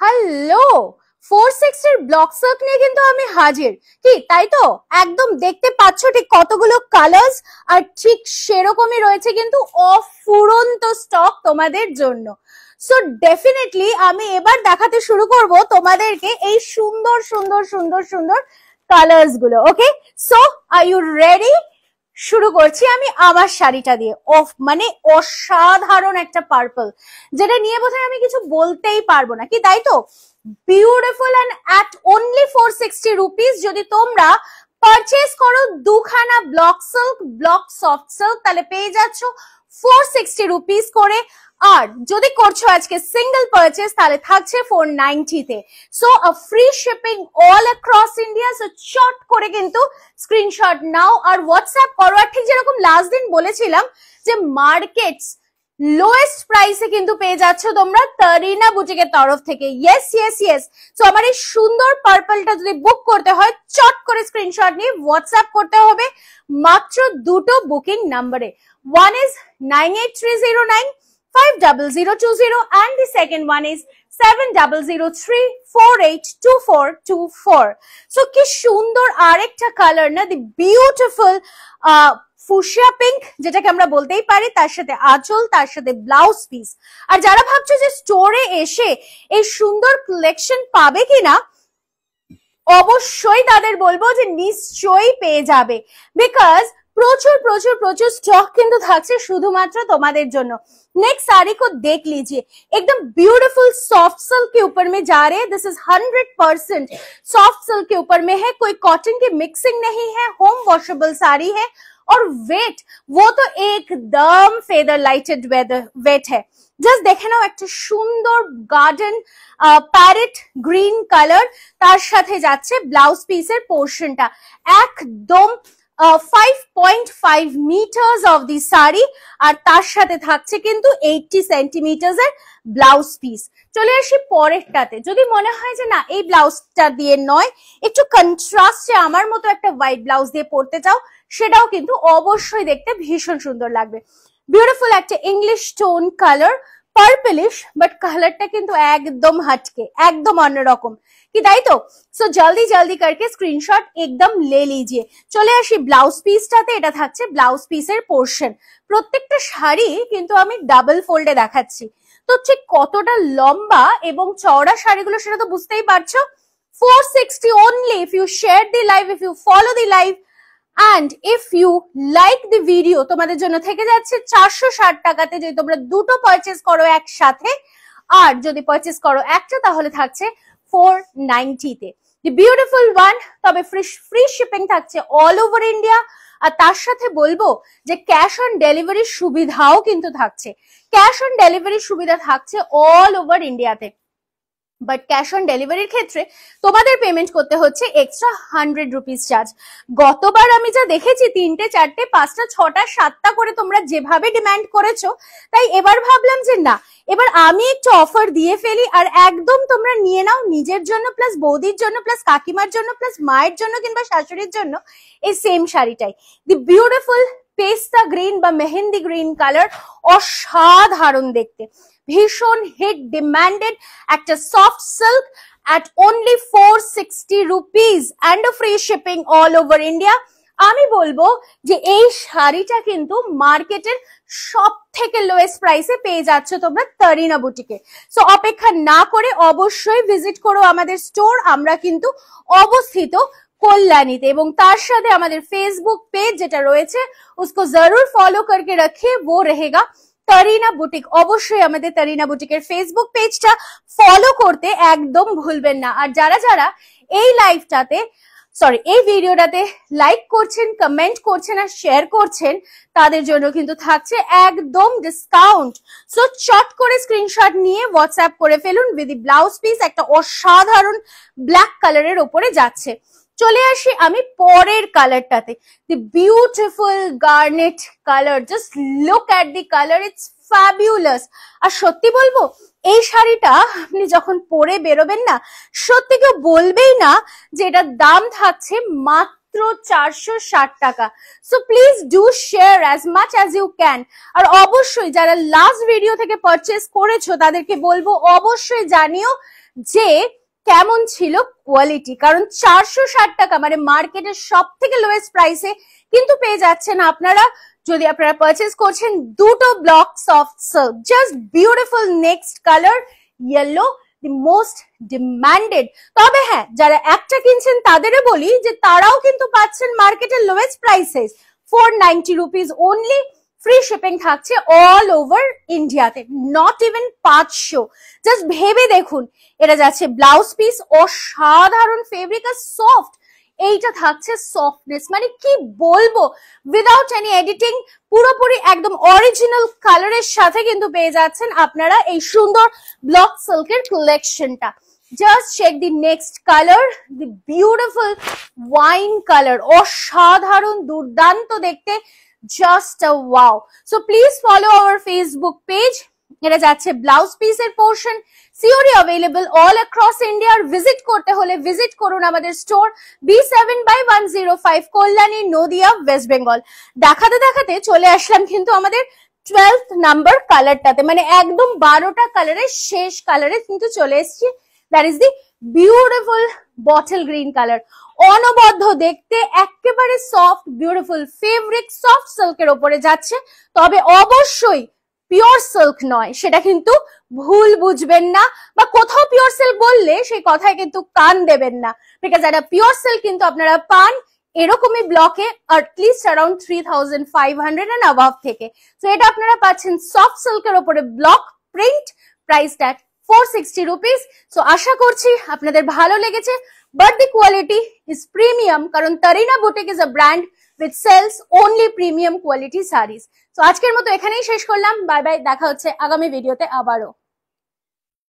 Hello, 460 block silk নিয়ে কিন্তু আমি হাজির। কি তাই তো? একদম দেখতে পাচ্ছ ঠিক কতগুলো কালার্স, আর ঠিক সেরকমই রয়েছে কিন্তু অফুরন্ত স্টক তোমাদের জন্য। সো ডেফিনেটলি আমি এবার দেখাতে শুরু করব তোমাদেরকে এই সুন্দর সুন্দর সুন্দর সুন্দর কালার্স গুলো। ওকে, সো আর ইউ রেডি? শুরু করছি আমি আমার শাড়িটা দিয়ে। মানে অসাধারণ একটা পার্পল, যেটা নিয়ে বোধহয় আমি কিছু বলতেই পারবো না। কি তাই তো? Beautiful and at only 460 rupees. যদি তোমরা পারচেস করো দুখানা block silk, block soft silk, তাহলে পেয়ে যাচ্ছ 460 রুপিস করে। আর যদি করছো আজকে সিঙ্গেল পারচেস, তাহলে থাকছে 490 তে। So uh free shipping all across India. So short করে কিন্তু স্ক্রিনশট নাও আর হোয়াটসঅ্যাপ করো। আর ঠিক যেরকম লাস্ট দিন বলেছিলাম যে মার্কেটস লোয়েস্ট প্রাইসে কিন্তু পেয়ে যাচ্ছ তোমরা তারিনা বুটিকের তরফ থেকে। Yes yes yes. সো আমার এই সুন্দর পার্পলটা যদি বুক করতে হয়, চট করে স্ক্রিনশট নিয়ে হোয়াটসঅ্যাপ করতে হবে মাত্র দুটো বুকিং নাম্বারে। One is 9830950020 and the second one is 7003482424. So কি সুন্দর আরেকটা কালার না, দি বিউটিফুল ফুশিয়া পিঙ্ক, যেটাকে আমরা বলতেই পারি, তার সাথে আঁচল, তার সাথে ব্লাউজ পিস। আর যারা ভাবছো যে স্টোরে এসে এই সুন্দর কালেকশন পাবে কিনা, অবশ্যই তাদের বলবো যে নিশ্চয়ই পেয়ে যাবে, বিকজ প্রচুর প্রচুর প্রচুর স্টক কিন্তু থাকছে শুধুমাত্র তোমাদের জন্য। नेक्स्ट साड़ी को देख लीजिए, एकदम ब्यूटीफुल सॉफ्ट सिल्क के ऊपर में जा रहे हैं। दिस इज 100% सॉफ्ट सिल्क के ऊपर में है, कोई कॉटन की मिक्सिंग नहीं है, होम वॉशेबल साड़ी है। और वेट, वो तो एकदम फेदर लाइटेड वेट है। জাস্ট দেখে নাও, একটা সুন্দর গার্ডেন প্যারেট গ্রিন কালার, তার সাথে যাচ্ছে ব্লাউজ পিসের পোর্শনটা একদম 5.5 মিটার্স অফ দি শাড়ি, আর তার সাথে থাকছে কিন্তু 80 সেন্টিমিটার্স এর ব্লাউজ পিস। চলে আসি পরেরটাতে। যদি মনে হয় যে না এই ব্লাউজটা দিয়ে নয়, একটু কন্ট্রাস্টে আমার মতো একটা হোয়াইট ব্লাউজ দিয়ে পরতে চাও, সেটাও কিন্তু অবশ্যই দেখতে ভীষণ সুন্দর লাগবে। বিউটিফুল একটা English tone colour, purplish, but কালারটা কিন্তু একদম হটকে, একদম অন্যরকম। কি তাই তো? সো জলদি জলদি করকে স্ক্রিনশট একদম লে লিজিয়ে। চলে আসি ব্লাউজ পিসটাতে। এটা থাকছে ব্লাউজ পিসের পোর্শন। প্রত্যেকটা শাড়ি কিন্তু আমি ডাবল ফোল্ডে দেখাচ্ছি, তো ঠিক কতটা লম্বা এবং চওড়া শাড়িগুলো সেটা তো বুঝতেই পারছো। 460 only if you share the live, if you follow the live and if you like the video, তোমাদের জন্য থেকে যাচ্ছে 460 টাকাতে যদি তোমরা দুটো পারচেস করো একসাথে। আর যদি পারচেস করো একটা, তাহলে থাকছে 490 তে। The beautiful one. তবে ফ্রি শিপিং থাকছে অল ওভার ইন্ডিয়া। আর তার সাথে বলবো যে ক্যাশ অন ডেলিভারির সুবিধাও কিন্তু থাকছে। ক্যাশ অন ডেলিভারির সুবিধা থাকছে অল ওভার ইন্ডিয়াতে, বাট ক্যাশ অন ডেলিভারির ক্ষেত্রে তোমাদের পেমেন্ট করতে হচ্ছে এক্সট্রা 100 রুপিস চার্জ। গতবার আমি যা দেখেছি 3টে 4টে 5টা 6টা 7টা করে তোমরা যেভাবে ডিমান্ড করেছো, তাই এবার ভাবলাম যে না, এবার আমি একটু অফার দিয়ে ফেলি আর একদম তোমরা নিয়ে নাও নিজের জন্য, প্লাস বৌদির জন্য, প্লাস কাকিমার জন্য, প্লাস মায়ের জন্য কিংবা শাশুড়ির জন্য এই সেম শাড়িটাই। দি বিউটিফুল পেস্তা গ্রিন বা মেহেন্দি গ্রিন কালার, অসাধারণ দেখতে, ভীষণ হিট ডিমান্ডেড একটা soft silk at only 460 rupees and a free shipping all over India। আমি বলবো যে এই শাড়িটা কিন্তু মার্কেটের সব থেকে লোয়েস্ট প্রাইসে পেয়ে যাচ্ছ তোমরা তারিনা বুটিকে। সো অপেক্ষা না করে অবশ্যই ভিজিট করো আমাদের স্টোর। আমরা কিন্তু অবস্থিত কল্যাণীতে, এবং তার সাথে আমাদের ফেসবুক পেজ যেটা রয়েছে उसको जरूर फॉलो करके रखिए, वो रहेगा তারিনা বুটিক। অবশ্যই আমাদের তারিনা বুটিকের ফেসবুক পেজটা ফলো করতে একদম ভুলবেন না। আর যারা যারা এই লাইভটাতে এই ভিডিওটাতে লাইক করছেন, কমেন্ট করছেন আর শেয়ার করছেন, তাদের জন্য কিন্তু থাকছে একদম ডিসকাউন্ট। সো চট করে স্ক্রিনশট নিয়ে হোয়াটসঅ্যাপ করে ফেলুন উইথ দি ব্লাউজ পিস। একটা অসাধারণ ব্ল্যাক কালারের ওপরে যাচ্ছে। চলে আসি আমি পরের কালারটাতে, the beautiful garnet colour. Just look at the colour, it's fabulous. আর সত্যি বলবো, এই শাড়িটা আপনি যখন পরে বেরোবেন না, সত্যি কেউ বলবেই না যে এটার দাম থাকছে মাত্র 460 টাকা। So please do share as much as you can. আর অবশ্যই যারা লাস্ট ভিডিও থেকে পারচেস করেছো তাদেরকে বলবো অবশ্যই জানিও যে কেমন ছিল কোয়ালিটি, কারণ 460 টাকা মানে মার্কেটের সব থেকে লোয়েস্ট প্রাইসে কিন্তু পেয়ে যাচ্ছেন আপনারা। যদি আপনারা পারচেস করছেন দুটো block soft silk, just beautiful. Next colour yellow, the most demanded. তবে হ্যাঁ, যারা একটা কিনছেন তাদেরও বলি যে তারাও কিন্তু পাচ্ছেন মার্কেটের lowest prices, 490 rupees only. Free shipping থাকছে অল ওভার ইন্ডিয়াতে, নট ইভেন 500। জাস্ট ভেবে দেখুন, এটা যাচ্ছে ব্লাউজ পিস, অসাধারণ ফেব্রিক আর সফট। এইটা থাকছে সফটনেস, মানে কি বলবো, উইদাউট এনি এডিটিং, পুরোপুরি একদম অরিজিনাল কালারের সাথে কিন্তু পেয়ে যাচ্ছেন আপনারা এই সুন্দর ব্লক সিল্কের কালেকশনটা। Just check the next colour, the beautiful wine colour, অসাধারণ দুর্দান্ত দেখতে, just a wow. So please follow our Facebook page. এটা যাচ্ছে ব্লাউজ পিসের portion, surely available all across India. Visit করতে হলে ভিজিট করুন আমাদের স্টোর, B7/105 কল্যাণী, নদিয়া, ওয়েস্ট বেঙ্গল। দেখাতে দেখাতে চলে আসলাম কিন্তু আমাদের 12th নাম্বার কালারটাতে, মানে একদম 12টা কালারের শেষ কালারে কিন্তু চলে এসেছি। That is the beautiful bottle green colour, অনবদ্য দেখতে, একেবারে সফট বিউটিফুল ফেব্রিক, সফট সিল্কের ওপরে যাচ্ছে। তবে অবশ্যই পিওর সিল্ক নয়, সেটা কিন্তু ভুল বুঝবেন না, বা কোথাও পিওর সিল্ক বললে সেই কথায় কিন্তু কান দেবেন না, বিকজ একটা পিওর সিল্ক কিন্তু আপনারা পান এরকমই ব্লকে অ্যাটলিস্ট অ্যারাউন্ড 3500 এন্ড অ্যাবাভ থেকে। তো এটা আপনারা পাচ্ছেন সফট সিল্কের ওপরে block print, price tag 460 rupees. So আশা করছি আপনাদের ভালো লেগেছে, but the quality is premium, কারণ Tarina boutique is a brand which sells only premium quality sarees. তো আজকের মতো এখানেই শেষ করলাম। বাই বাই, দেখা হচ্ছে আগামী ভিডিওতে আবারও।